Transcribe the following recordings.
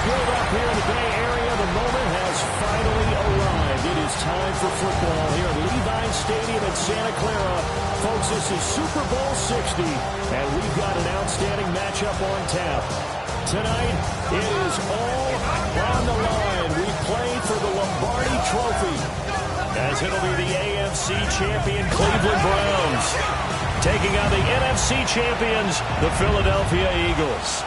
build-up here in the Bay Area. The moment has finally arrived. It is time for football here at Levi Stadium in Santa Clara. Folks, this is Super Bowl 60, and we've got an outstanding matchup on tap. Tonight, it is all on the line. We play for the Lombardi Trophy, as it'll be the AFC champion Cleveland Browns taking on the NFC champions, the Philadelphia Eagles.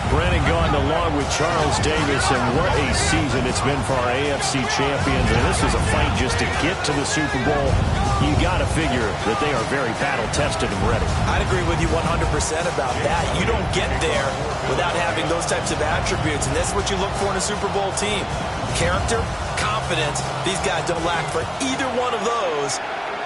Brandon Gaudin along with Charles Davis, and what a season it's been for our AFC champions. And this is a fight just to get to the Super Bowl. You got to figure that they are very battle-tested and ready. I'd agree with you 100% about that. You don't get there without having those types of attributes, and that's what you look for in a Super Bowl team. Character, confidence. These guys don't lack for either one of those.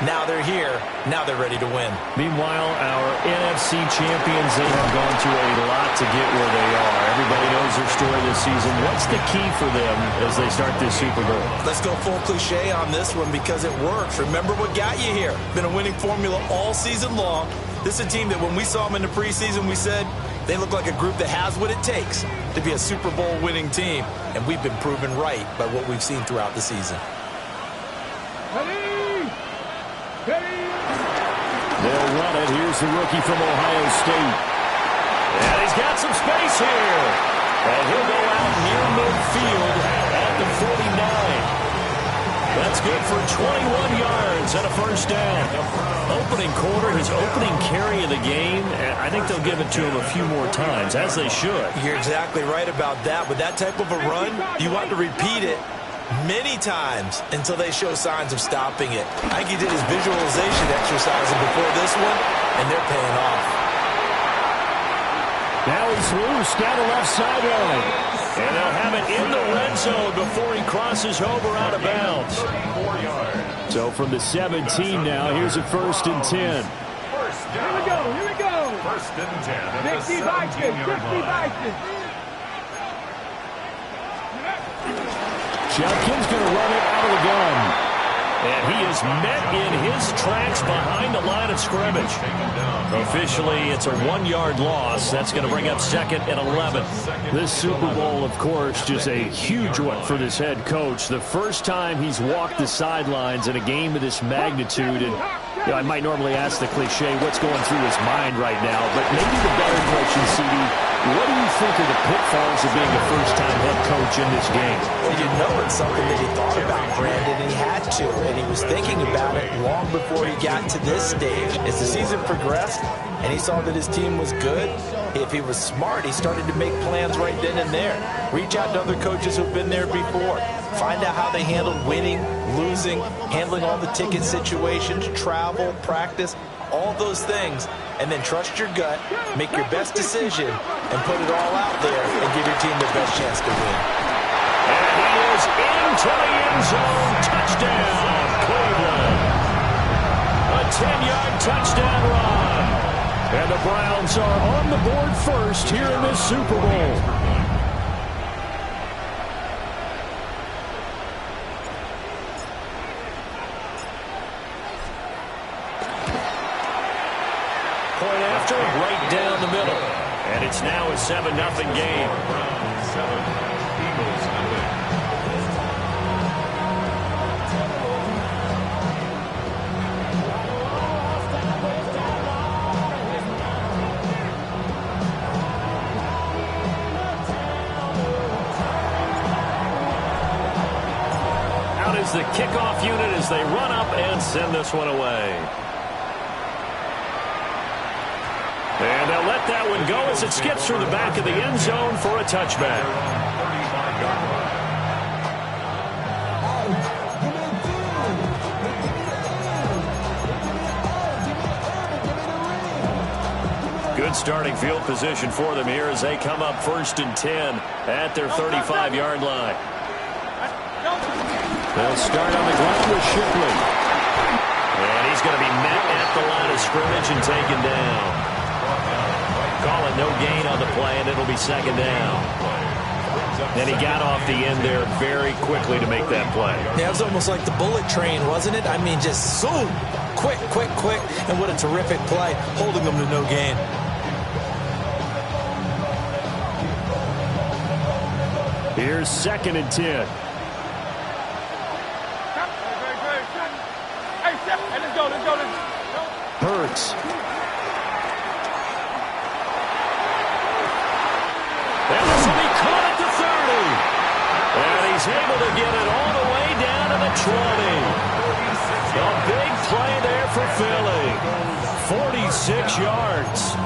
Now they're here. Now they're ready to win. Meanwhile, our NFC champions, they have gone through a lot to get where they are. Everybody knows their story this season. What's the key for them as they start this Super Bowl? Let's go full cliche on this one because it works. Remember what got you here. Been a winning formula all season long. This is a team that when we saw them in the preseason, we said they look like a group that has what it takes to be a Super Bowl winning team. And we've been proven right by what we've seen throughout the season. They'll run it. Here's the rookie from Ohio State. And he's got some space here. And he'll go out near midfield at the 49. That's good for 21 yards and a first down. Opening quarter, his opening carry of the game. I think they'll give it to him a few more times, as they should. You're exactly right about that. With that type of a run, you want to repeat it many times until they show signs of stopping it. I think he did his visualization exercises before this one, and they're paying off. Now he's loose down the left sideline. And they'll have it in the red zone before he crosses over out of bounds. So from the 17 now, here's a 1st and 10. Here we go, here we go. 1st and 10 at the 50 17-yard line. Judkins going to run it out of the gun. And he is met in his tracks behind the line of scrimmage. Officially, it's a 1-yard loss. That's going to bring up 2nd and 11. This Super Bowl, of course, just a huge one for this head coach. The first time he's walked the sidelines in a game of this magnitude. And I might normally ask the cliche, what's going through his mind right now? But maybe the better question, CD, what do you think are the pitfalls of being a first-time head coach in this game? Well, you know it's something that he thought about, Brandon, and he had to. And he was thinking about it long before he got to this stage. As the season progressed and he saw that his team was good, if he was smart, he started to make plans right then and there. Reach out to other coaches who've been there before. Find out how they handled winning, losing, handling all the ticket situations, travel, practice, all those things, and then trust your gut, make your best decision, and put it all out there and give your team the best chance to win. And he is into the end zone. Touchdown, Cleveland. A 10-yard touchdown run. And the Browns are on the board first here in this Super Bowl. Point after, right down the middle. And it's now a 7-0 game. 7, Eagles nothing. Out is the kickoff unit as they run up and send this one away. And they'll let that one go as it skips through the back of the end zone for a touchback. 35-yard line. Good starting field position for them here as they come up 1st and 10 at their 35-yard line. They'll start on the ground with Shipley. And he's going to be met at the line of scrimmage and taken down. Call it no gain on the play, and it'll be 2nd down. And he got off the end there very quickly to make that play. Yeah, it was almost like the bullet train, wasn't it? I mean, just zoom, quick, quick, quick. And what a terrific play, holding them to no gain. Here's 2nd and 10. Hurts. And this will be caught at the 30. And he's able to get it all the way down to the 20. A big play there for Philly. 46 yards.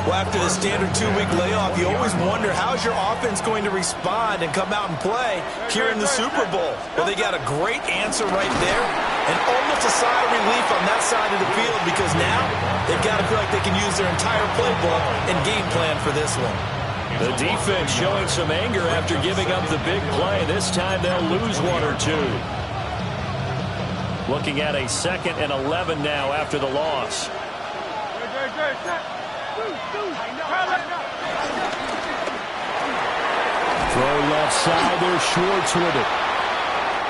Well, after the standard 2-week layoff, you always wonder how's your offense going to respond and come out and play here in the Super Bowl. Well, they got a great answer right there and almost a sigh of relief on that side of the field because now they've got to feel like they can use their entire playbook and game plan for this one. The defense showing some anger after giving up the big play. This time they'll lose 1 or 2. Looking at a 2nd and 11 now after the loss. Throw left side, there's Schwartz with it.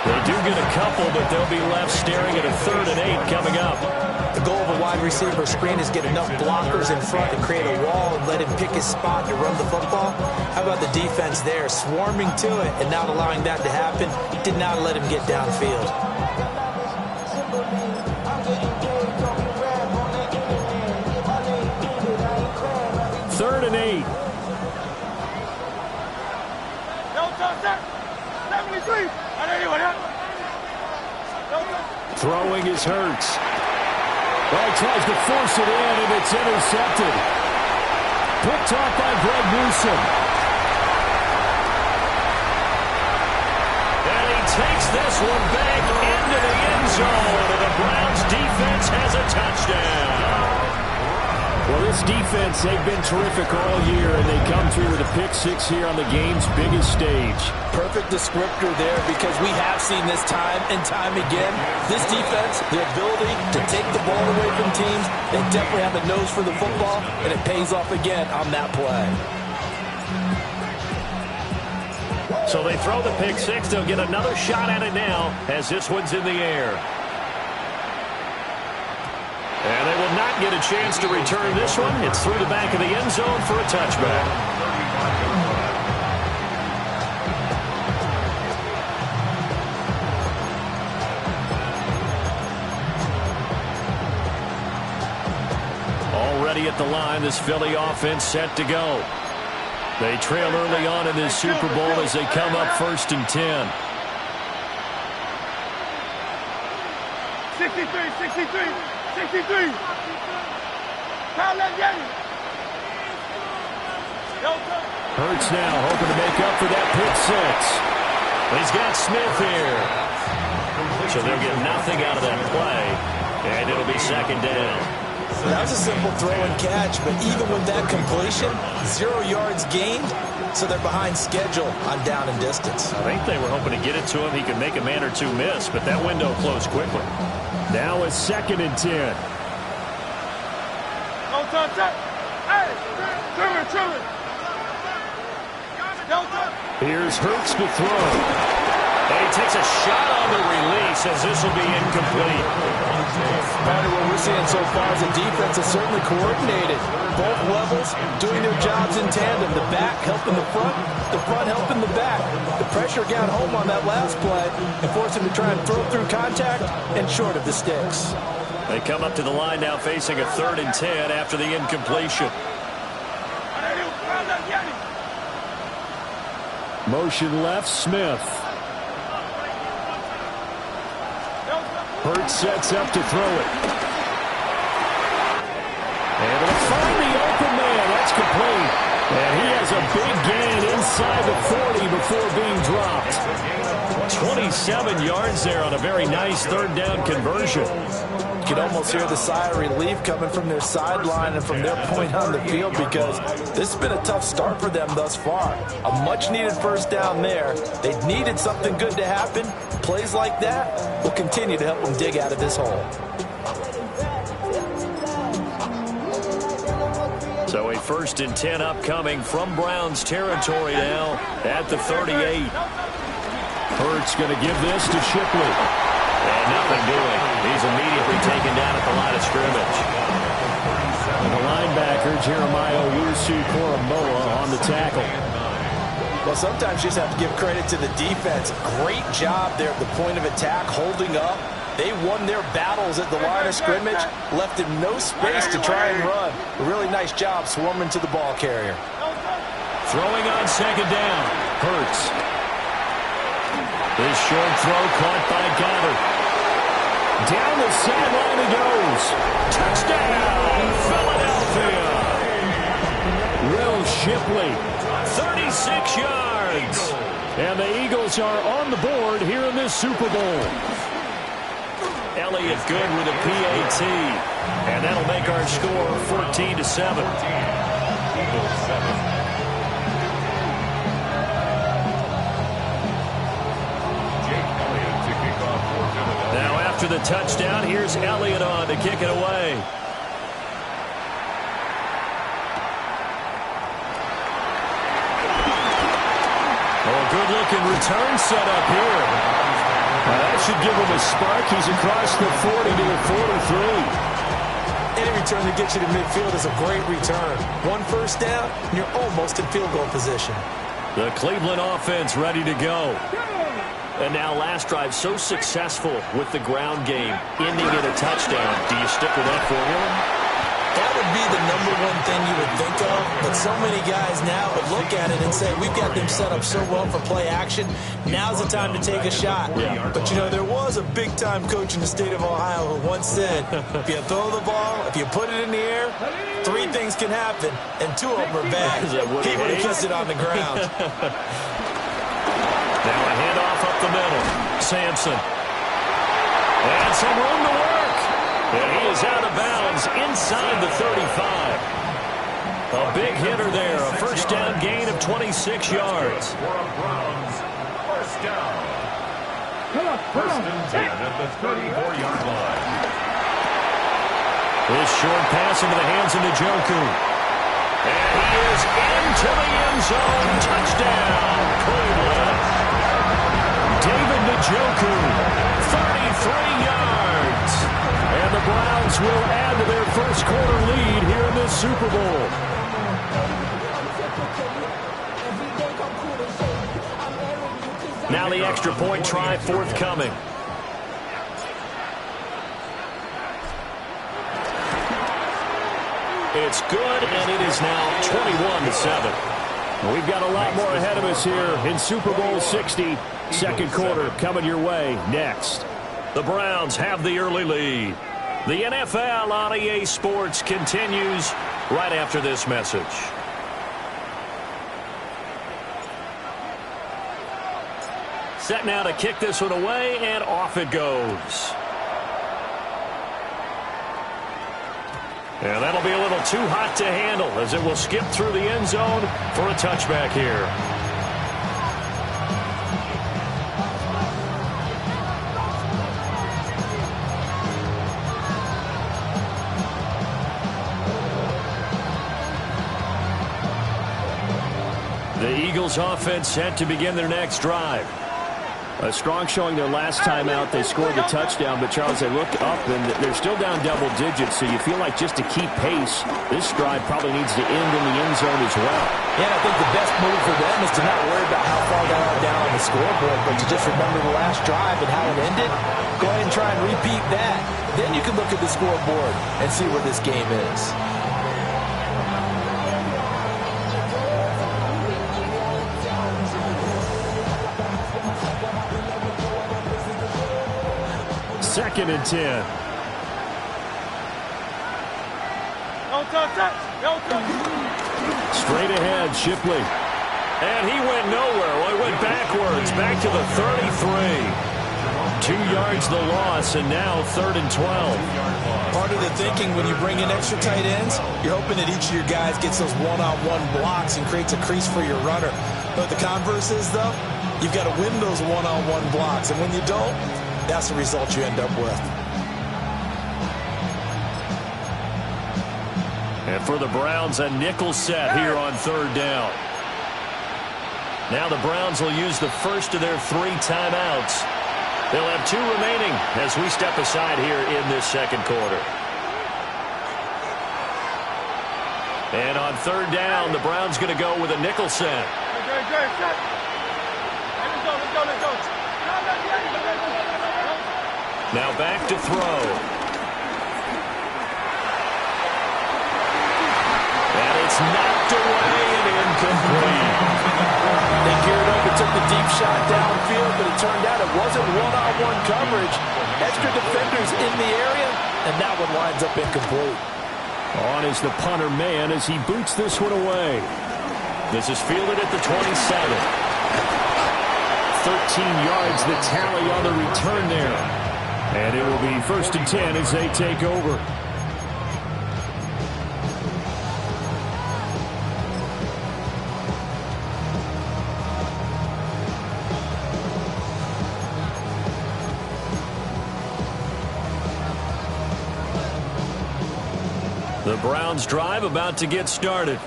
They do get a couple, but they'll be left staring at a 3rd and 8 coming up. The goal of a wide receiver screen is get enough blockers in front to create a wall and let him pick his spot to run the football. How about the defense there, swarming to it and not allowing that to happen? Did not let him get downfield. 3rd and 8. Throwing is Hurts. Well, he tries to force it in, and it's intercepted. Picked off by Greg Newsome. And he takes this one back into the end zone, and the Browns defense has a touchdown. Well, this defense, they've been terrific all year, and they come through with a pick-6 here on the game's biggest stage. Perfect descriptor there because we have seen this time and time again. This defense, their ability to take the ball away from teams, they definitely have a nose for the football, and it pays off again on that play. So they throw the pick-6. They'll get another shot at it now as this one's in the air. And they will not get a chance to return this one. It's through the back of the end zone for a touchback. Already at the line, this Philly offense set to go. They trail early on in this Super Bowl as they come up 1st and 10. 63. Hurts now hoping to make up for that pick-6. He's got Smith here. So they'll get nothing out of that play, and it'll be 2nd down. That was a simple throw and catch, but even with that completion, 0 yards gained, so they're behind schedule on down and distance. I think they were hoping to get it to him. He could make a man or two miss, but that window closed quickly. Now it's 2nd and 10. Here's Hurts to throw. And he takes a shot on the release as this will be incomplete. What we're seeing so far is the defense is certainly coordinated. Both levels doing their jobs in tandem. The back helping the front helping the back. The pressure got home on that last play and forced him to try and throw through contact and short of the sticks. They come up to the line now facing a 3rd and 10 after the incompletion. Motion left, Smith. Hurts sets up to throw it. And it'll find the open man. That's complete. And he has a big gain inside the 40 before being dropped. 27 yards there on a very nice 3rd down conversion. You can almost hear the sigh of relief coming from their sideline and from their point on the field because this has been a tough start for them thus far. A much-needed 1st down there. They needed something good to happen. Plays like that will continue to help them dig out of this hole. So a 1st and 10 upcoming from Browns territory now at the 38. Hurts going to give this to Shipley. And nothing doing. He's immediately taken down at the line of scrimmage. And the linebacker, Jeremiah Owusu-Koramoah, on the tackle. Well, sometimes you just have to give credit to the defense. Great job there at the point of attack, holding up. They won their battles at the line of scrimmage, left him no space to try and run. A really nice job swarming to the ball carrier. Throwing on second down. Hurts. This short throw caught by Goddard. Down the sideline he goes. Touchdown, Philadelphia. Will Shipley, 36 yards. And the Eagles are on the board here in this Super Bowl. Elliott good with a PAT. And that'll make our score 14-7. Eagles 7. Now after the touchdown, here's Elliott on to kick it away. Oh, good-looking return set up here. That should give him a spark. He's across the 40 to the 43. Any return that gets you to midfield is a great return. One first down, and you're almost in field goal position. The Cleveland offense ready to go. And now last drive so successful with the ground game, ending in a touchdown. Do you stick with that formula? That would be the #1 thing you would think of, but so many guys now would look at it and say, we've got them set up so well for play action, now's the time to take a shot. Yeah. But, you know, there was a big-time coach in the state of Ohio who once said, if you throw the ball, if you put it in the air, 3 things can happen, and 2 of them are bad. He would have kept it on the ground. Now a handoff up the middle. Sampson. And some room to work. And he is out of bounds inside the 35. A big hitter there. A first down gain of 26 yards. First down. First and 10 at the 34-yard line. This short pass into the hands of Njoku. And he is into the end zone. Touchdown, Cleveland. David Njoku, 33 yards. And the Browns will add to their first quarter lead here in this Super Bowl. Now the extra point try forthcoming. It's good, and it is now 21-7. We've got a lot more ahead of us here in Super Bowl 60. Second quarter coming your way next. The Browns have the early lead. The NFL on EA Sports continues right after this message. Set now to kick this one away, and off it goes. And that'll be a little too hot to handle as it will skip through the end zone for a touchback here. The Eagles offense set to begin their next drive. A strong showing their last time out. They scored the touchdown, but Charles, they look up and they're still down double digits, so you feel like just to keep pace, this drive probably needs to end in the end zone as well. Yeah, I think the best move for them is to not worry about how far they are down on the scoreboard, but to just remember the last drive and how it ended. Go ahead and try and repeat that. Then you can look at the scoreboard and see where this game is. Second and 10. Straight ahead, Shipley. And he went nowhere. Well, he went backwards, back to the 33. 2 yards the loss, and now 3rd and 12. Part of the thinking when you bring in extra tight ends, you're hoping that each of your guys gets those one-on-one blocks and creates a crease for your runner. But the converse is, though, you've got to win those one-on-one blocks. And when you don't, that's the result you end up with. And for the Browns, a nickel set here on 3rd down. Now the Browns will use the first of their 3 timeouts. They'll have 2 remaining as we step aside here in this second quarter. And on 3rd down, the Browns going to go with a nickel set. Now back to throw. And it's knocked away and incomplete. They geared up and took the deep shot downfield, but it turned out it wasn't one-on-one coverage. Extra defenders in the area, and that one winds up incomplete. On is the punter man as he boots this one away. This is fielded at the 27. 13 yards the tally on the return there. And it will be 1st and 10 as they take over. The Browns drive about to get started.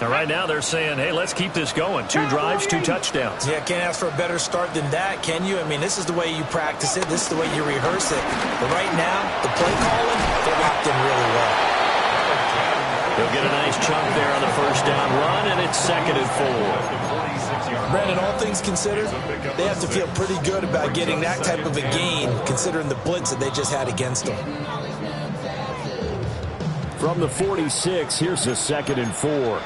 And right now they're saying, hey, let's keep this going. 2 drives, 2 touchdowns. Yeah, can't ask for a better start than that, can you? I mean, this is the way you practice it. This is the way you rehearse it. But right now, the play calling, they're locked in really well. They'll get a nice chunk there on the 1st down run, and it's 2nd and 4. Brandon, all things considered, they have to feel pretty good about getting that type of a gain, considering the blitz that they just had against them. From the 46, here's a 2nd and 4.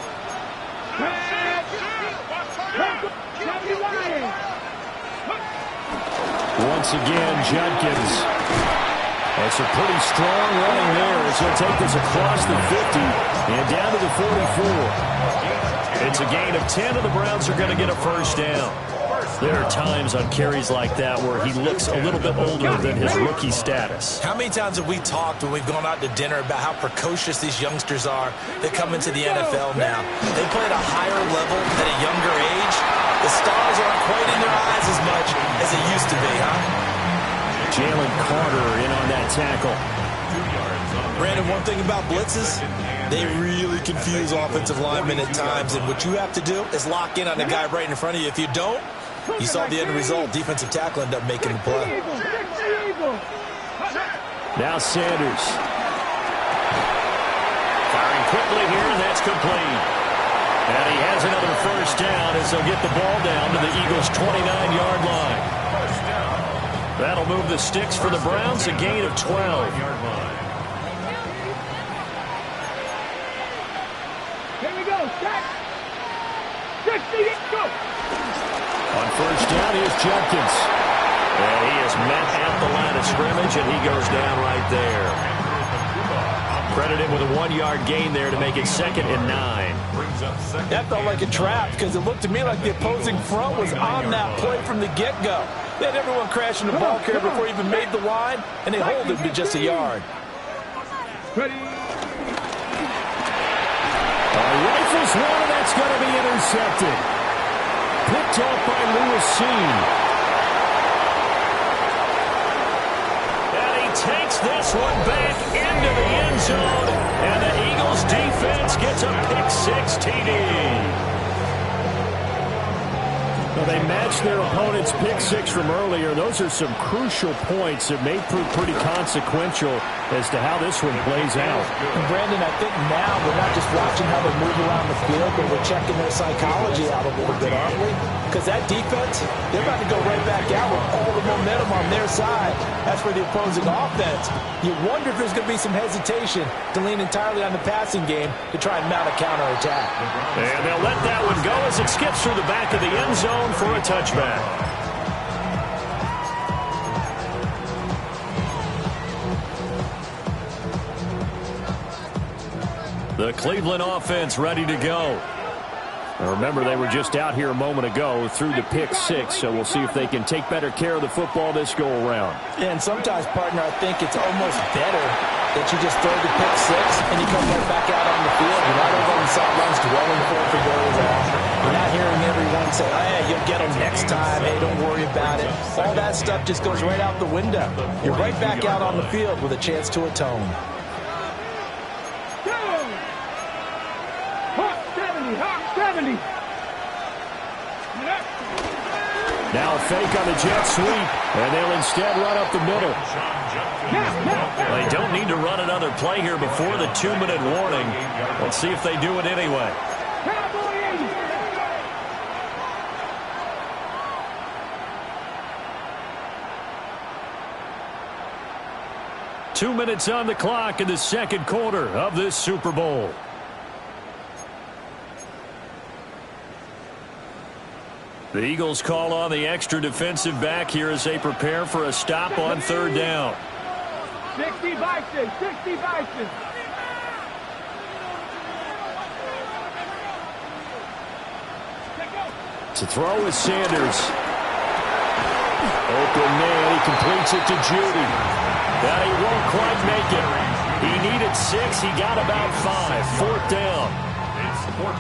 Once again, Judkins. That's a pretty strong running there as he'll take this across the 50 and down to the 44. It's a gain of 10, and the Browns are going to get a 1st down. There are times on carries like that where he looks a little bit older than his rookie status. How many times have we talked when we've gone out to dinner about how precocious these youngsters are that come into the NFL now? They play at a higher level at a younger age. The stars aren't quite in their eyes as much as they used to be, huh? Jalen Carter in on that tackle. Brandon, one thing about blitzes, they really confuse offensive linemen at times, and what you have to do is lock in on the guy right in front of you. If you don't, you saw the end result. Defensive tackle ended up making the play. Now Sanders. Firing quickly here, and that's complete. And he has another 1st down as they'll get the ball down to the Eagles' 29-yard line. That'll move the sticks for the Browns, a gain of 12. Here we go. Set. 60. Go. On 1st down, here's Judkins. And he is met at the line of scrimmage, and he goes down right there. Credited with a 1-yard gain there to make it 2nd and 9. That felt like a trap because it looked to me like the opposing front was on that play from the get-go. They had everyone crashing the ball carrier before he even made the line, and they hold him to just a yard. Ready. Rifles one, and that's going to be intercepted. Picked off by Lewis Seen. And he takes this one back into the end zone, and the Eagles defense gets a pick-6 TD. Well, they matched their opponent's pick-6 from earlier. Those are some crucial points that may prove pretty consequential as to how this one plays out. And Brandon, I think now we're not just watching how they move around the field, but we're checking their psychology out a little bit, aren't we? Because that defense, they're about to go right back out with all the momentum on their side. That's for the opposing offense. You wonder if there's going to be some hesitation to lean entirely on the passing game to try and mount a counterattack. And they'll let that one go as it skips through the back of the end zone for a touchback. The Cleveland offense ready to go. Now remember, they were just out here a moment ago through the pick-6, so we'll see if they can take better care of the football this go-around. Yeah, and sometimes, partner, I think it's almost better that you just throw the pick-6 and you come right back out on the field. You're not over on the sidelines dwelling for it for very long. You're not hearing everyone say, hey, you'll get them next time. Hey, don't worry about it. All that stuff just goes right out the window. You're right back out on the field with a chance to atone. Hawk 70. Now a fake on the jet sweep, and they'll instead run up the middle. They don't need to run another play here before the 2-minute warning. Let's see if they do it anyway. 2 minutes on the clock in the second quarter of this Super Bowl. The Eagles call on the extra defensive back here as they prepare for a stop on third down. 60 Bison, 60 Bison. To throw is Sanders. Open man, he completes it to Judy. Now he won't quite make it. He needed 6, he got about 5. Fourth down.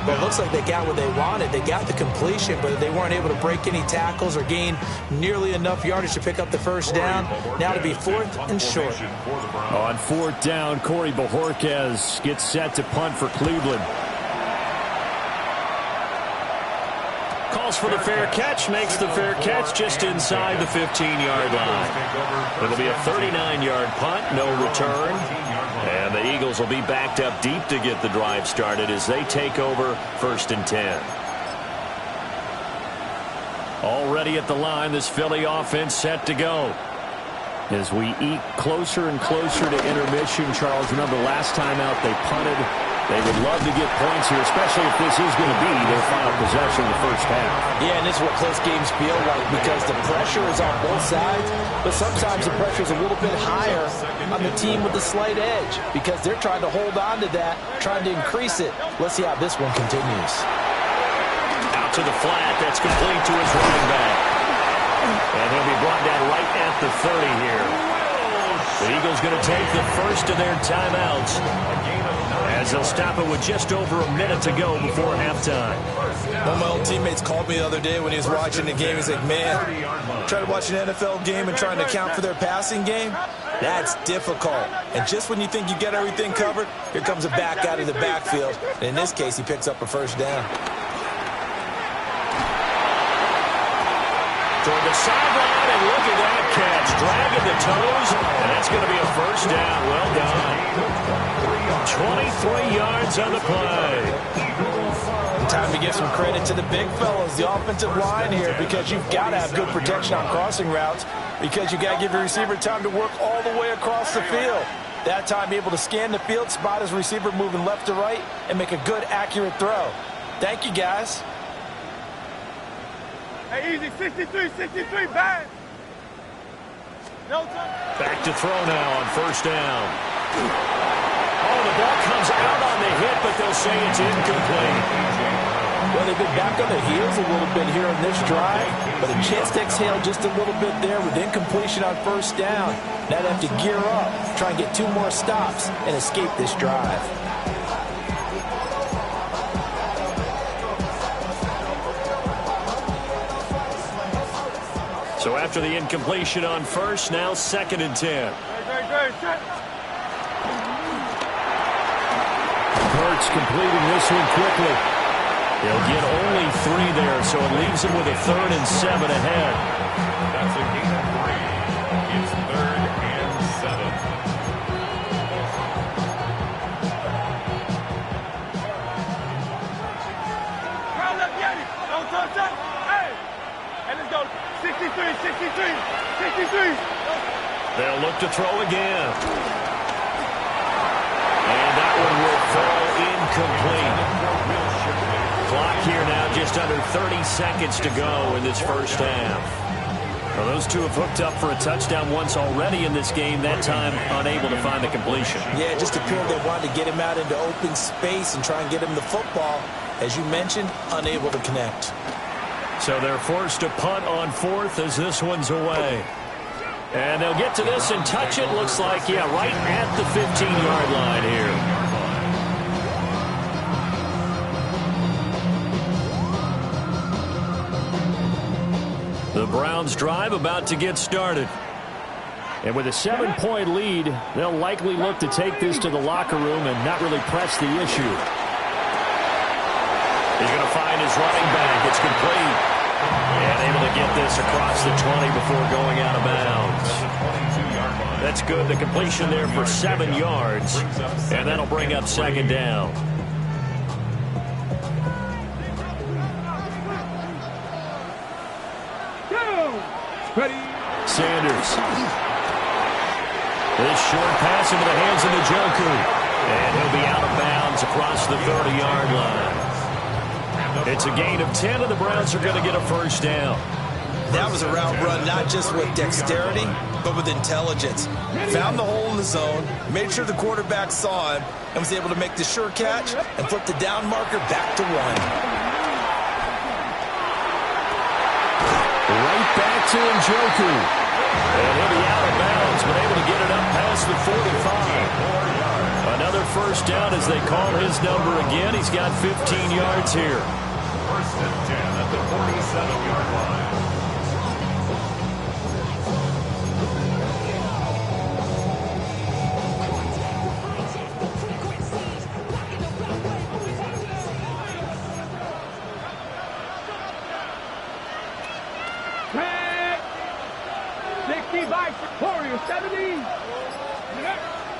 Well, it looks like they got what they wanted. They got the completion, but they weren't able to break any tackles or gain nearly enough yardage to pick up the first down. Now to be 4th and short. On 4th down, Corey Bojorquez gets set to punt for Cleveland. Calls for the fair catch, makes the fair catch just inside the 15-yard line. It'll be a 39-yard punt, no return. And the Eagles will be backed up deep to get the drive started as they take over 1st and 10. Already at the line, this Philly offense set to go. As we eat closer and closer to intermission, Charles, remember last time out they punted. They would love to get points here, especially if this is going to be their final possession in the first half. Yeah, and this is what close games feel like because the pressure is on both sides, but sometimes the pressure is a little bit higher on the team with the slight edge because they're trying to hold on to that, trying to increase it. Let's see how this one continues. Out to the flat. That's complete to his running back. And he'll be brought down right at the 30 here. The Eagles going to take the first of their timeouts as they'll stop it with just over a minute to go before halftime. One of my old teammates called me the other day when he was watching the game. He's like, man, trying to watch an NFL game and trying to account for their passing game, that's difficult. And just when you think you get everything covered, here comes a back out of the backfield. And in this case, he picks up a first down. Toward the sideline, and look at that catch. Dragging the toes, and that's going to be a first down. Well done. 23 yards on the play. Time to give some credit to the big fellows, the offensive line here, because you've got to have good protection on crossing routes because you got to give your receiver time to work all the way across the field. That time, be able to scan the field, spot his receiver moving left to right, and make a good, accurate throw. Thank you, guys. Hey, easy, 63, 63, bang. No time. Back to throw now on first down. Oh, the ball comes out on the hit, but they'll say it's incomplete. Well, they've been back on their heels a little bit here on this drive, but a chance to exhale just a little bit there with incompletion on first down. Now they have to gear up, try and get 2 more stops, and escape this drive. So after the incompletion on first, now 2nd and 10. Hurts completing this one quickly. They'll get only 3 there, so it leaves them with a 3rd and 7 ahead. That's a gain of 3. It's 3rd and 7. Round up, Yeti. Don't touch that. Hey. And let's go. 63, 63, 63. They'll look to throw again. And that one will fall incomplete. Clock here now just under 30 seconds to go in this first half. Well, those two have hooked up for a touchdown once already in this game, that time unable to find the completion. Yeah, it just appeared they wanted to get him out into open space and try and get him the football. As you mentioned, unable to connect. So they're forced to punt on 4th as this one's away. And they'll get to this and touch it. Looks like, yeah, right at the 15-yard line here. The Browns drive about to get started. And with a 7-point lead, they'll likely look to take this to the locker room and not really press the issue. He's going to find his running back. It's complete. And able to get this across the 20 before going out of bounds. That's good. The completion there for 7 yards. And that'll bring up 2nd down. Ready. Sanders. This short pass into the hands of Njoku. And he'll be out of bounds across the 30-yard line. It's a gain of 10, and the Browns are going to get a first down. That was a route run not just with dexterity, but with intelligence. Found the hole in the zone, made sure the quarterback saw him, and was able to make the sure catch and flip the down marker back to 1. Right back to Njoku. And he'll be out of bounds, but able to get it up past the 45. Another first down as they call his number again. He's got 15 yards here. First and 10 at the 47-yard line.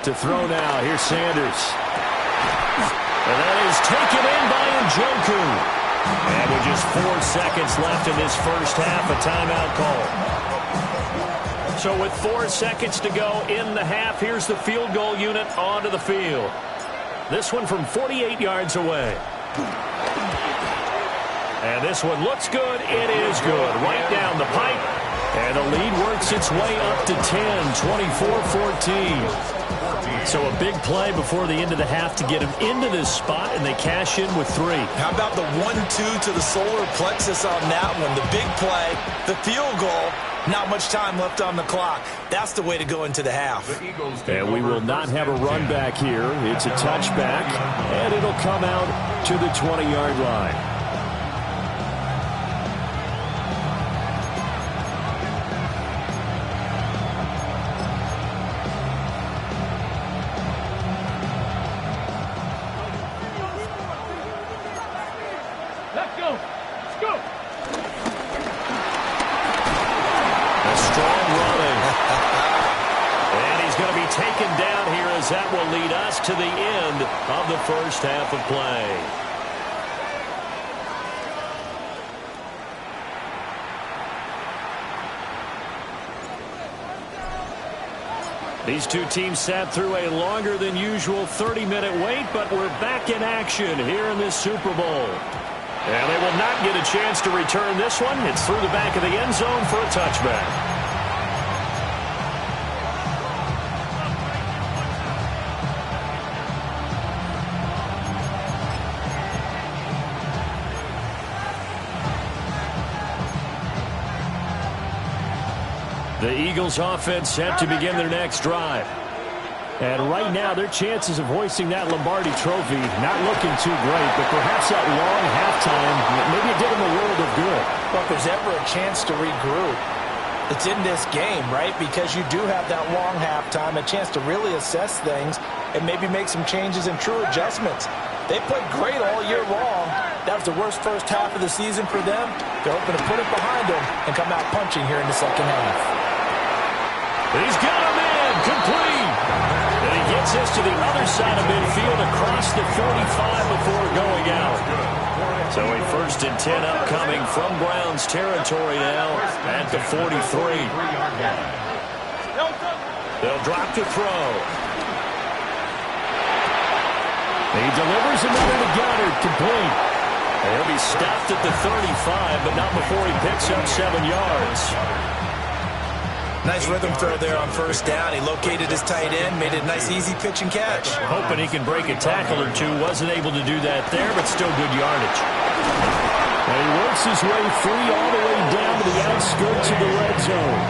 To throw now, here's Sanders. And that is taken in by Njoku. And with just 4 seconds left in this first half, a timeout call. So with 4 seconds to go in the half, here's the field goal unit onto the field. This one from 48 yards away. And this one looks good. It is good. Right down the pipe. And the lead works its way up to 10, 24-14. So a big play before the end of the half to get him into this spot, and they cash in with 3. How about the 1-2 to the solar plexus on that one? The big play, the field goal, not much time left on the clock. That's the way to go into the half. And we will not have a run back here. It's a touchback, and it'll come out to the 20-yard line. That will lead us to the end of the first half of play. These two teams sat through a longer than usual 30-minute wait, but we're back in action here in this Super Bowl. And they will not get a chance to return this one. It's through the back of the end zone for a touchback. The Eagles offense set to begin their next drive. And right now, their chances of hoisting that Lombardi trophy not looking too great, but perhaps that long halftime, maybe it did them a world of good. Well, if there's ever a chance to regroup, it's in this game, right? Because you do have that long halftime, a chance to really assess things and maybe make some changes and true adjustments. They played great all year long. That was the worst first half of the season for them. They're hoping to put it behind them and come out punching here in the second half. He's got him in, complete. And he gets us to the other side of midfield across the 45 before going out. So a first and 10 upcoming from Browns territory now at the 43. They'll drop to throw. He delivers another to Goddard, complete. And he'll be stopped at the 35, but not before he picks up 7 yards. Nice rhythm throw there on first down. He located his tight end, made it a nice, easy pitch and catch. Hoping he can break a tackle or two. Wasn't able to do that there, but still good yardage. And he works his way free all the way down to the outskirts of the red zone.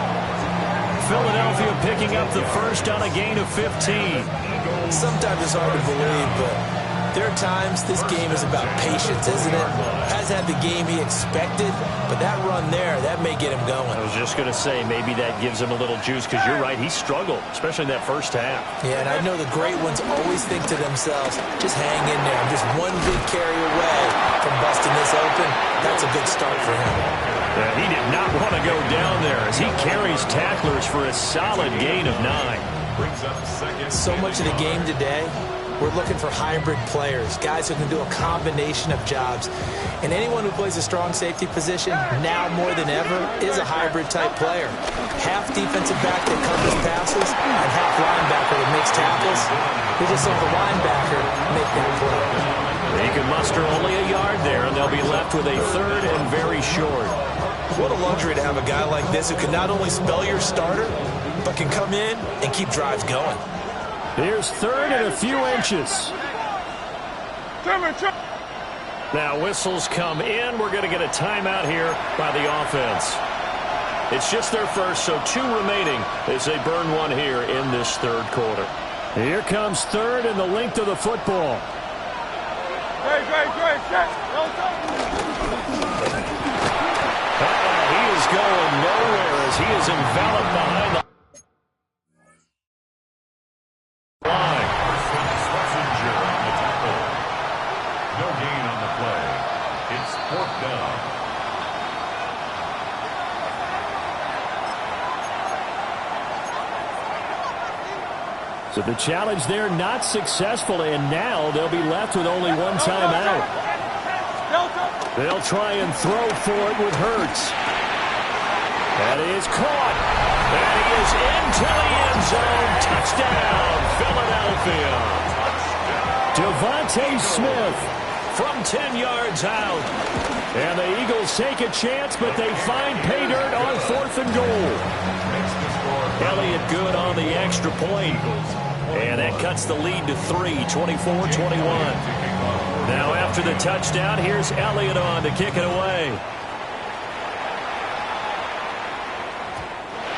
Philadelphia picking up the first on a gain of 15. Sometimes it's hard to believe, but there are times this game is about patience, isn't it? Hasn't had the game he expected, but that run there, that may get him going. I was just going to say, maybe that gives him a little juice, because you're right, he struggled, especially in that first half. Yeah, and I know the great ones always think to themselves, just hang in there. I'm just one big carry away from busting this open. That's a good start for him. Yeah, he did not want to go down there as he carries tacklers for a solid gain of 9. So much of the game today we're looking for hybrid players, guys who can do a combination of jobs. And anyone who plays a strong safety position, now more than ever, is a hybrid-type player. Half defensive back that covers passes and half linebacker that makes tackles. We just saw the linebacker make that play. He can muster only a yard there, and they'll be left with a third and very short. What a luxury to have a guy like this who can not only spell your starter, but can come in and keep drives going. Here's third and a few inches. Now whistles come in. We're going to get a timeout here by the offense. It's just their first, so 2 remaining as they burn one here in this third quarter. Here comes third and the length of the football. Great. He is going nowhere as he is enveloped behind the line. On the tackle. No gain on the play. It's 4th down. So the challenge there not successful, and now they'll be left with only one timeout. They'll try and throw for it with Hurts. That is caught. And he is into the end zone. Touchdown, Philadelphia. Devontae Smith from 10 yards out. And the Eagles take a chance, but they find pay dirt on 4th and goal. Elliott good on the extra point. And that cuts the lead to 3, 24-21. Now after the touchdown, here's Elliott on to kick it away.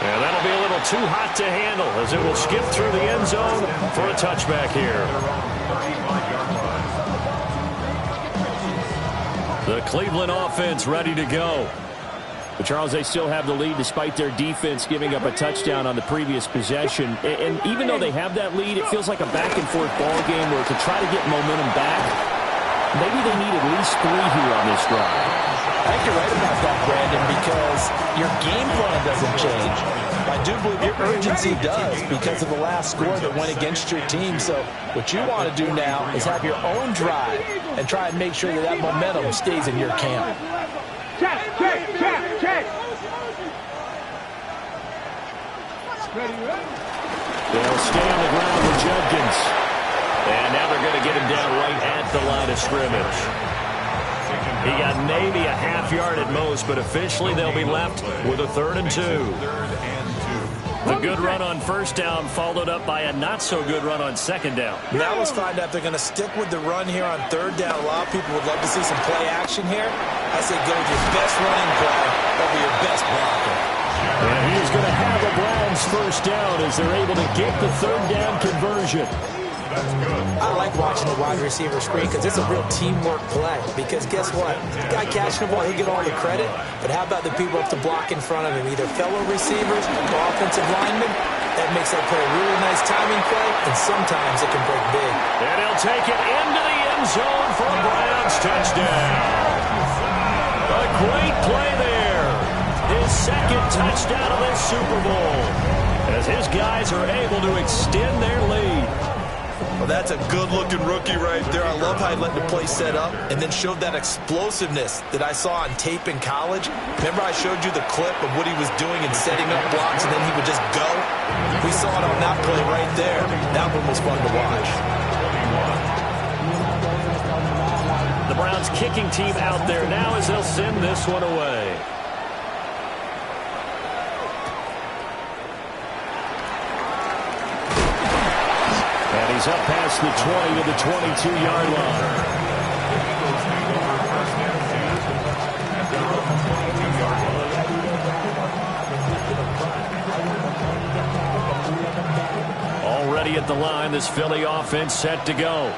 And that'll be a little too hot to handle as it will skip through the end zone for a touchback here. The Cleveland offense ready to go. But Charles, they still have the lead despite their defense giving up a touchdown on the previous possession. And even though they have that lead, it feels like a back-and-forth ball game where to try to get momentum back, maybe they need at least 3 here on this drive. I think you're right about that, Brandon, because your game plan doesn't change. I do believe your urgency does because of the last score that went against your team. So what you want to do now is have your own drive and try and make sure that that momentum stays in your camp. Check. They'll stay on the ground with Judkins. And now they're going to get him down right at the line of scrimmage. He got maybe a half yard at most, but officially they'll be left with a 3rd and 2. The good run on 1st down followed up by a not-so-good run on 2nd down. Now let's find out if they're going to stick with the run here on 3rd down. A lot of people would love to see some play action here. I say go with your best running play over your best blocker. And he's going to have the Browns 1st down as they're able to get the 3rd down conversion. I like watching the wide receiver screen because it's a real teamwork play. Because guess what? The guy catching the ball, he'll get all the credit. But how about the people up to block in front of him, either fellow receivers or offensive linemen? That makes that play a really nice timing play, and sometimes it can break big. And he'll take it into the end zone for a Browns touchdown. A great play there. His 2nd touchdown of this Super Bowl as his guys are able to extend their lead. Well, that's a good-looking rookie right there. I love how he let the play set up and then showed that explosiveness that I saw on tape in college. Remember I showed you the clip of what he was doing and setting up blocks, and then he would just go? We saw it on that play right there. That one was fun to watch. The Browns kicking team out there now as they'll send this one away. And he's up past the 20 to the 22-yard line. Already at the line, this Philly offense set to go.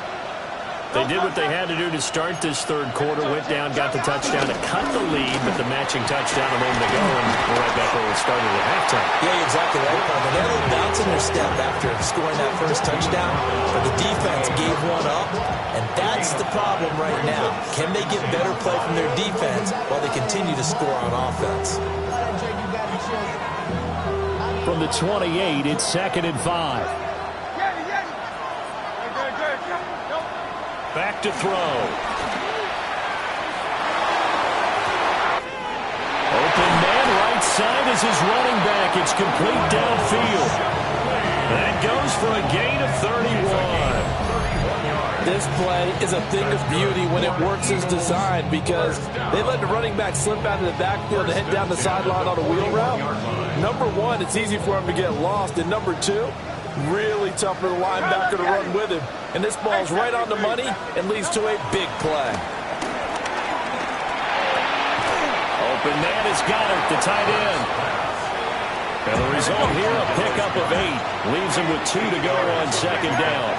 They did what they had to do to start this 3rd quarter, went down, got the touchdown to cut the lead, but the matching touchdown a moment ago, and we're right back where we started at halftime. Yeah, you're exactly right, Paul. They had a little bounce in their step after scoring that first touchdown, but the defense gave one up, and that's the problem right now. Can they get better play from their defense while they continue to score on offense? From the 28, it's 2nd and 5. Back to throw. Open man right side is his running back. It's complete downfield. That goes for a gain of 31. This play is a thing of beauty when it works as designed because they let the running back slip out of the backfield and head down the sideline on a wheel route. Number one, it's easy for him to get lost. And number two, really tough for the linebacker to run with him. And this ball's right on the money and leads to a big play. Open man is Goddard, the tight end. And the result here, a pickup of 8. Leaves him with 2 to go on second down.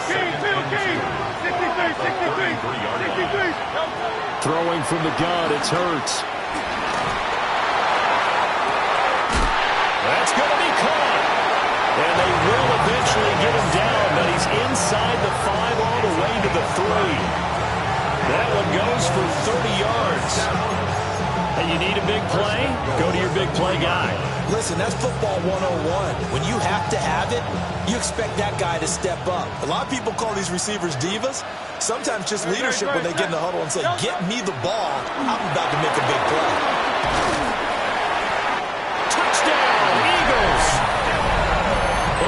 King, 63, 63. Throwing from the gun, it's Hurts. That's going to be caught. And they will eventually get him down, but he's inside the 5 all the way to the 3. That one goes for 30 yards. And you need a big play? Go to your big play guy. Listen, that's football 101. When you have to have it, you expect that guy to step up. A lot of people call these receivers divas. Sometimes just leadership when they get in the huddle and say, get me the ball. I'm about to make a big play. Touchdown, Eagles.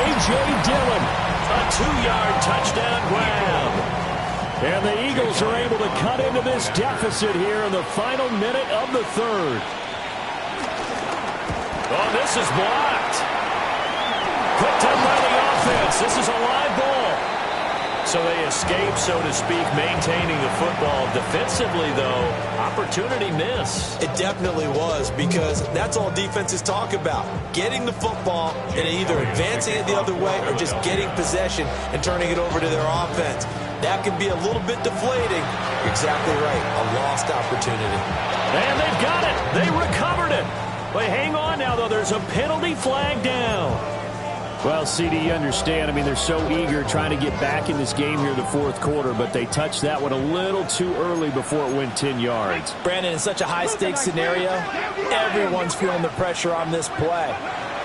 A.J. Dillon, a 2-yard touchdown grab. And the Eagles are able to cut into this deficit here in the final minute of the 3rd. Oh, this is blocked. Picked up by the offense. This is a live ball. So they escape, so to speak, maintaining the football. Defensively, though, opportunity miss. It definitely was because that's all defenses talk about. Getting the football and either advancing it the other way or just getting possession and turning it over to their offense. That can be a little bit deflating. You're exactly right. A lost opportunity. And they've got it. They recovered it. But hang on now, though. There's a penalty flag down. Well, CD, you understand. I mean, they're so eager trying to get back in this game here in the 4th quarter, but they touched that one a little too early before it went 10 yards. Brandon, in such a high-stakes scenario, everyone's feeling the pressure on this play.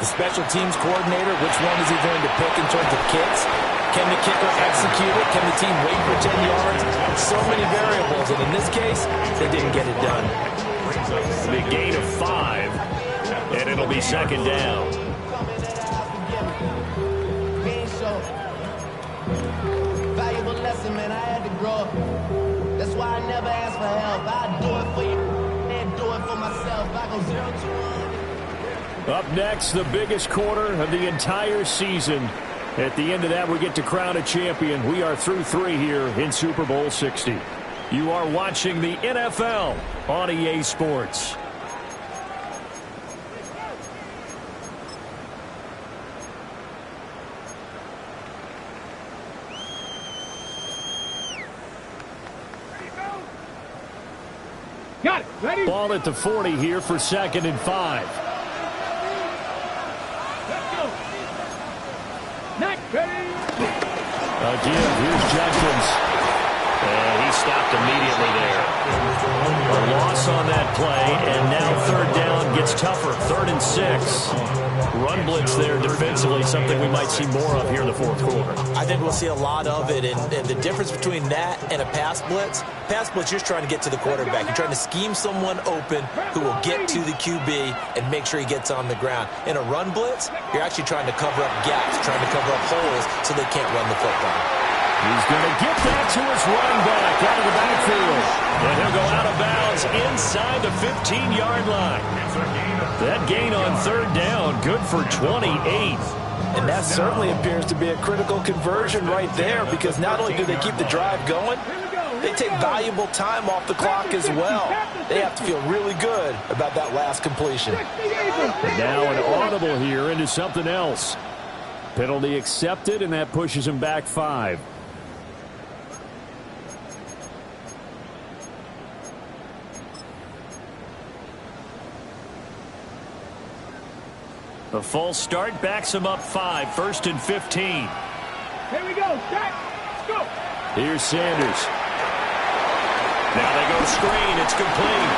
The special teams coordinator, which one is he going to pick in terms of kicks? Can the kicker execute it? Can the team wait for 10 yards? So many variables, and in this case, they didn't get it done. The gain of 5, and it'll be second down. Valuable lesson, man. I had to grow up. That's why I never ask for help. I do it for you and do it for myself. I go 0-2. Up next, the biggest quarter of the entire season. At the end of that, we get to crown a champion. We are through 3 here in Super Bowl 60. You are watching the NFL on EA Sports. Got it. Ready? Ball at the 40 here for 2nd and 5. Let's go. Next. Ready? Again, here's Jenkins. And he stopped immediately there. A loss on that play, and now 3rd down gets tougher. 3rd and 6. Run blitz there defensively, something we might see more of here in the 4th quarter. I think we'll see a lot of it, and the difference between that and a pass blitz, you're just trying to get to the quarterback. You're trying to scheme someone open who will get to the QB and make sure he gets on the ground. In a run blitz, you're actually trying to cover up gaps, trying to cover up holes so they can't run the football. He's going to get that to his running back out of the backfield. And he'll go out of bounds inside the 15-yard line. That gain on 3rd down, good for 28. And that certainly appears to be a critical conversion right there because not only do they keep the drive going, they take valuable time off the clock as well. They have to feel really good about that last completion. And now an audible here into something else. Penalty accepted, and that pushes him back 5. A false start backs him up 5, 1st and 15. Here we go. Start. Let's go. Here's Sanders. Now they go screen. It's complete.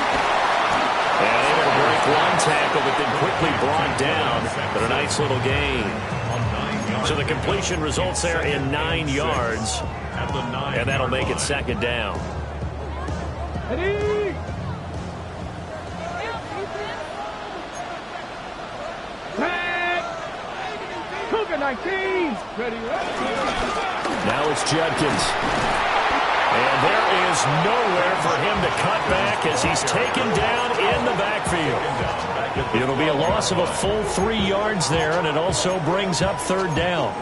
And able to break one tackle tackle, but then quickly brought down. But a nice little gain. So the completion results there in 9 yards. And that'll make it second down. Ready? Cougar 19. Ready. Now it's Judkins. And there is nowhere for him to cut back as he's taken down in the backfield. It'll be a loss of a full 3 yards there, and it also brings up third down.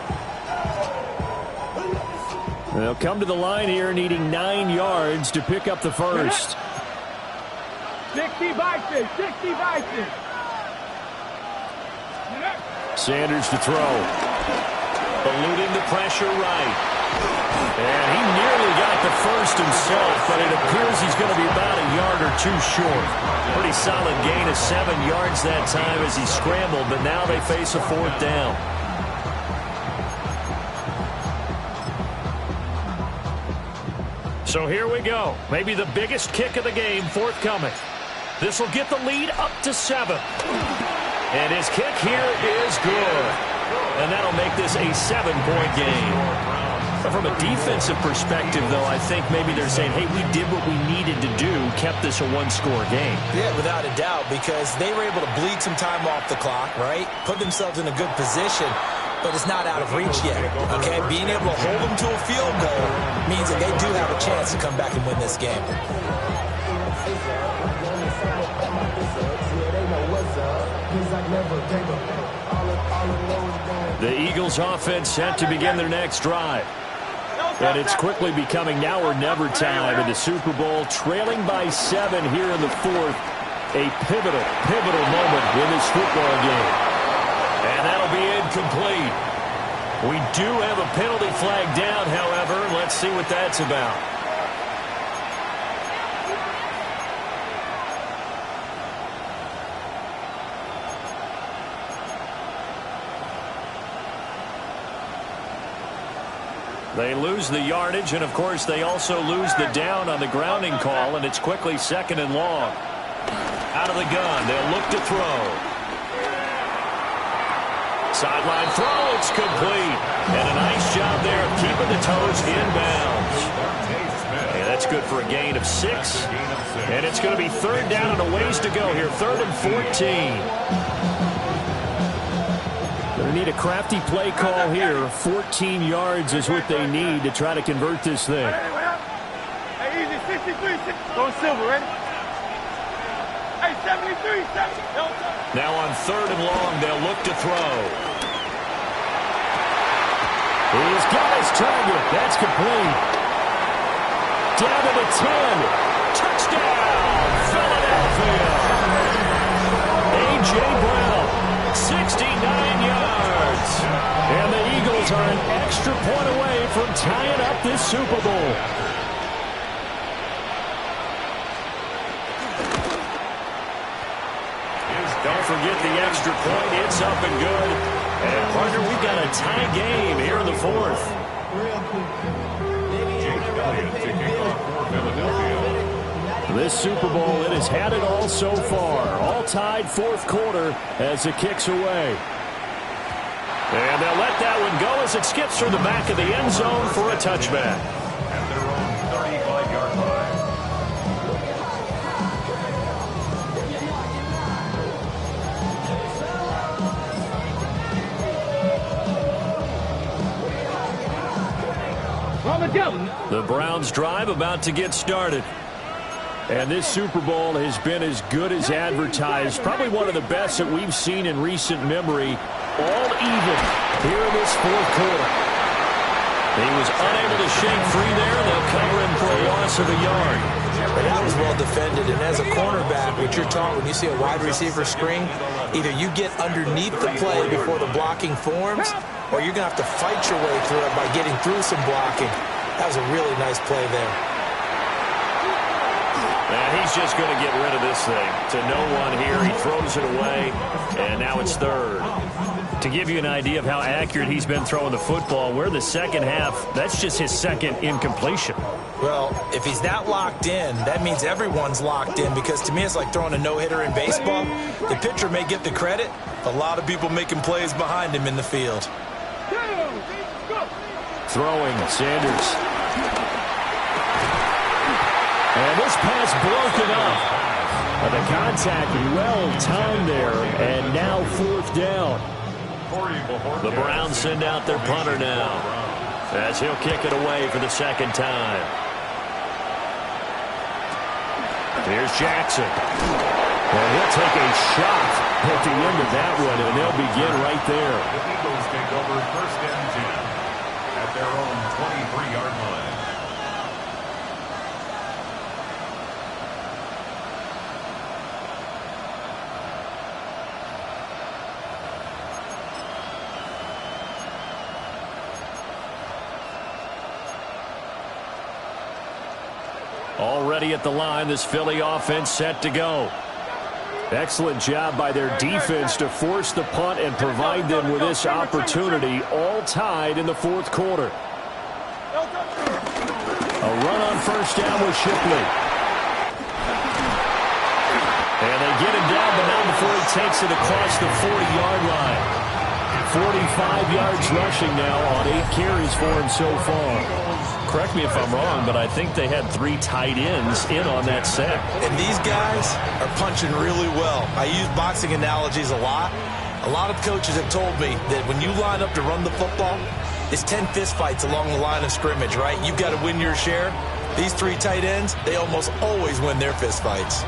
They'll come to the line here needing 9 yards to pick up the first. 60 by 6. 60 by 6. Sanders to throw. Eluding the pressure right. And he nearly got the first himself, but it appears he's going to be about a yard or two short. Pretty solid gain of 7 yards that time as he scrambled, but now they face a fourth down. So here we go. Maybe the biggest kick of the game forthcoming. This will get the lead up to 7. And his kick here is good. And that'll make this a 7-point game. But from a defensive perspective, though, I think maybe they're saying, hey, we did what we needed to do, kept this a one-score game. Yeah, without a doubt, because they were able to bleed some time off the clock, right? Put themselves in a good position, but it's not out of reach yet, okay? Being able to hold them to a field goal means that they do have a chance to come back and win this game. The Eagles offense set to begin their next drive. And it's quickly becoming now or never time in the Super Bowl, trailing by 7 here in the fourth. A pivotal moment in this football game. And that'll be incomplete. We do have a penalty flag down, however. Let's see what that's about. They lose the yardage, and, of course, they also lose the down on the grounding call, and it's quickly 2nd and long. Out of the gun, they'll look to throw. Sideline throw, it's complete. And a nice job there of keeping the toes inbounds. And that's good for a gain of 6. And it's going to be third down and a ways to go here, 3rd and 14. They need a crafty play call here. 14 yards is what they need to try to convert this thing. Hey, easy, 63, 60. Going silver, ready? Hey, 73, 70. Now on 3rd and long, they'll look to throw. He's got his target. That's complete. Down to the 10. Touchdown, Philadelphia. A.J. Brown, 69 yards. And the Eagles are an extra point away from tying up this Super Bowl. Don't forget the extra point. It's up and good. And, partner, we've got a tie game here in the fourth. This Super Bowl, it has had it all so far. All tied fourth quarter as it kicks away. And they'll let that one go as it skips through the back of the end zone for a touchback. At their own 35-yard line. The Browns drive about to get started. And this Super Bowl has been as good as advertised. Probably one of the best that we've seen in recent memory. All even here in this fourth quarter. He was unable to shake free there. They'll cover him for a loss of a yard. But that was well defended. And as a cornerback, what you're taught when you see a wide receiver screen, either you get underneath the play before the blocking forms, or you're going to have to fight your way through it by getting through some blocking. That was a really nice play there. And he's just going to get rid of this thing. To no one here. He throws it away, and now it's 3rd. To give you an idea of how accurate he's been throwing the football, we're in the second half. That's just his 2nd incompletion. Well, if he's not locked in, that means everyone's locked in, because to me it's like throwing a no-hitter in baseball. The pitcher may get the credit, a lot of people making plays behind him in the field. Throwing, Sanders. And this pass broken up. But the contact well-timed there, and now 4th down. The Browns send out their punter now, as he'll kick it away for the 2nd time. Here's Jackson. And he'll take a shot at the end of that one, and they'll begin right there. The Eagles take over 1st and 10 at their own 23-yard line. Already at the line, this Philly offense set to go. Excellent job by their defense to force the punt and provide them with this opportunity, all tied in the 4th quarter. A run on 1st down with Shipley. And they get him down, but not before he takes it across the 40-yard line. 45 yards rushing now on 8 carries for him so far. Correct me if I'm wrong, but I think they had 3 tight ends in on that set. And these guys are punching really well. I use boxing analogies a lot. A lot of coaches have told me that when you line up to run the football, it's 10 fistfights along the line of scrimmage, right? You've got to win your share. These 3 tight ends, they almost always win their fistfights.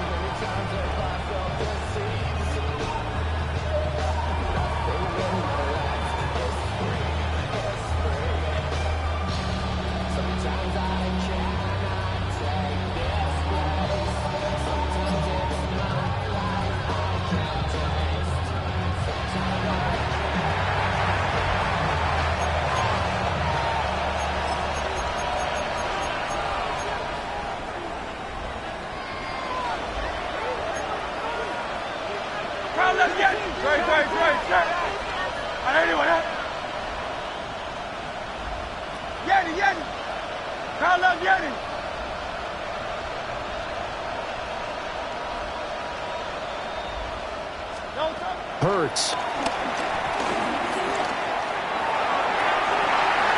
Hurts.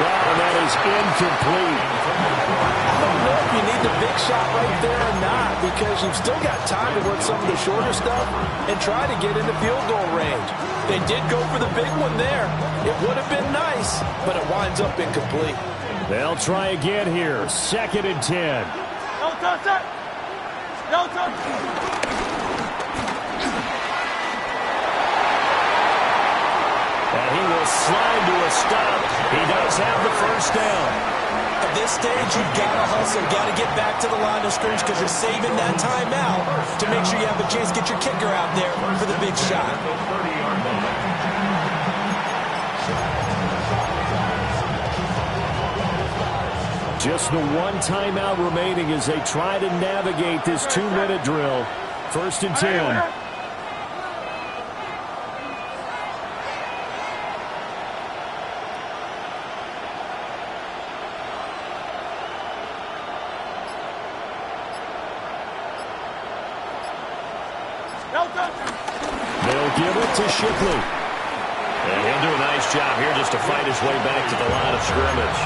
And that is incomplete. I don't know if you need the big shot right there or not, because you've still got time to work some of the shorter stuff and try to get into field goal range. They did go for the big one there. It would have been nice, but it winds up incomplete. They'll try again here. 2nd and 10. No touch it. No touch. And he will slide to a stop. He does have the 1st down. At this stage, you've got to hustle, got to get back to the line of scrimmage, because you're saving that timeout to make sure you have a chance to get your kicker out there for the big shot. Just the 1 timeout remaining as they try to navigate this 2-minute drill. 1st and 10. They'll give it to Shipley. And he'll do a nice job here just to fight his way back to the line of scrimmage.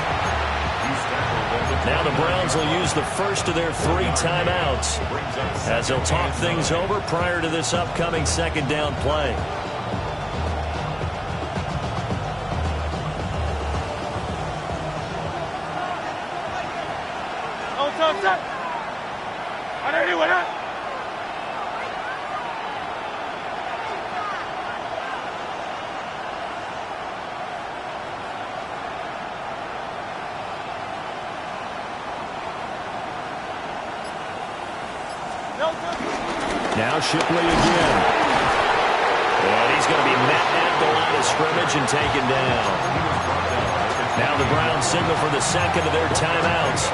Now the Browns will use the first of their 3 timeouts as they'll talk things over prior to this upcoming 2nd down play. Now Shipley again. And he's going to be met at the line of scrimmage and taken down. Now the Browns signal for the 2nd of their timeouts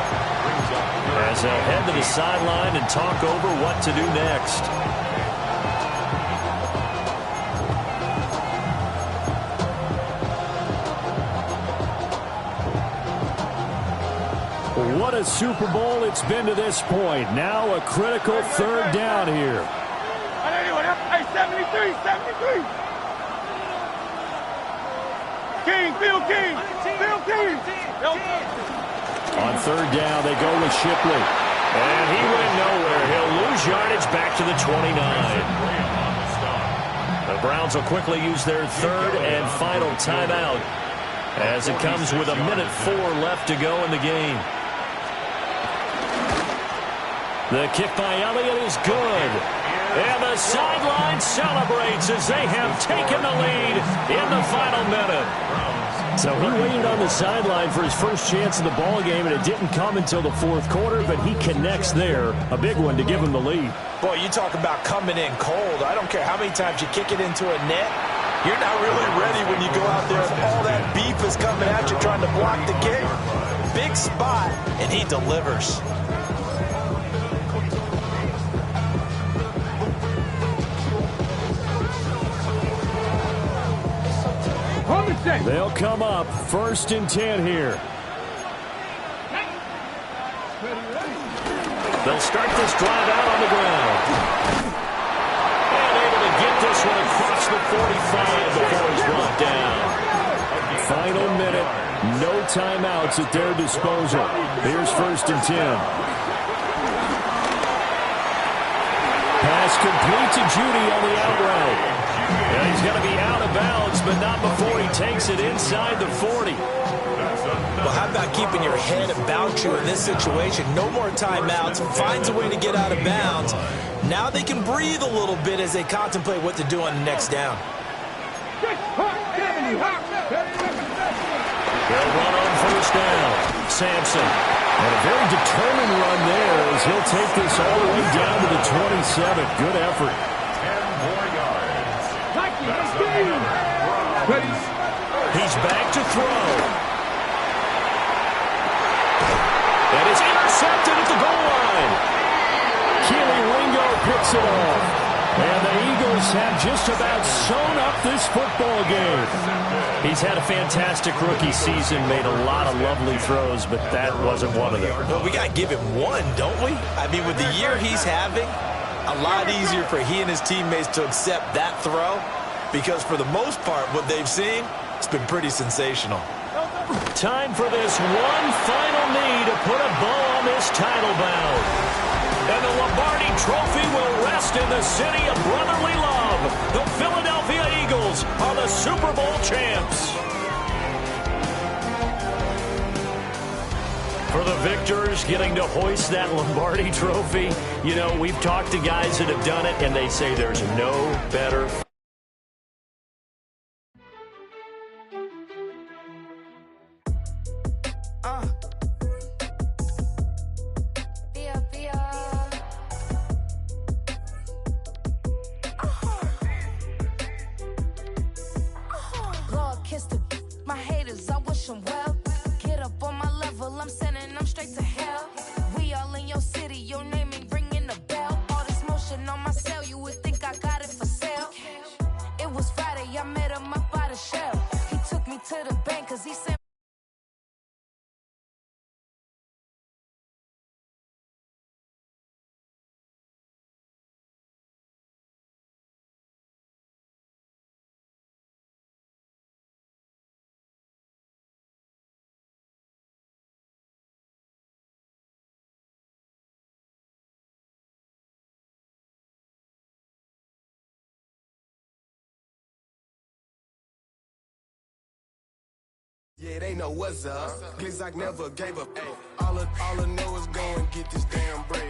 as they'll head to the sideline and talk over what to do next. what a Super Bowl it's been to this point. Now a critical third down here. Hey, 73, 73. King, Phil King. Phil King. On third down, they go with Shipley. And he went nowhere. He'll lose yardage back to the 29. The Browns will quickly use their third and final timeout as it comes with 1:04 left to go in the game. The kick by Elliott is good. And the sideline celebrates as they have taken the lead in the final minute. So he waited on the sideline for his first chance in the ball game, and it didn't come until the fourth quarter, but he connects there. A big one to give him the lead. Boy, you talk about coming in cold. I don't care how many times you kick it into a net. You're not really ready when you go out there and all that beef is coming at you trying to block the kick. Big spot, and he delivers. They'll come up 1st and 10 here. They'll start this drive out on the ground. And able to get this one across the 45 before he's brought down. Final minute, no timeouts at their disposal. Here's 1st and 10. Pass complete to Judy on the out route. Yeah, he's going to be out of bounds, but not before he takes it inside the 40. Well, how about keeping your head about you in this situation? No more timeouts. Finds a way to get out of bounds. Now they can breathe a little bit as they contemplate what to do on the next down. They'll run on 1st down. Sampson. And a very determined run there as he'll take this all the way down to the 27. Good effort. 10 more yards. He's back to throw. And it's intercepted at the goal line. Keely Ringo picks it off. And the Eagles have just about sewn up this football game. He's had a fantastic rookie season, made a lot of lovely throws, but that wasn't one of them. Well, we got to give him one, don't we? I mean, with the year he's having, a lot easier for he and his teammates to accept that throw because for the most part, what they've seen, it's been pretty sensational. Time for this one final knee to put a bow on this title bout. And the Lombardi Trophy will rest in the city of brotherly love. The Philadelphia Eagles are the Super Bowl champs. For the victors getting to hoist that Lombardi Trophy, you know, we've talked to guys that have done it, and they say there's no better. Yeah, they know what's up. Glizzock never gave up. All I know is go and get this damn bread.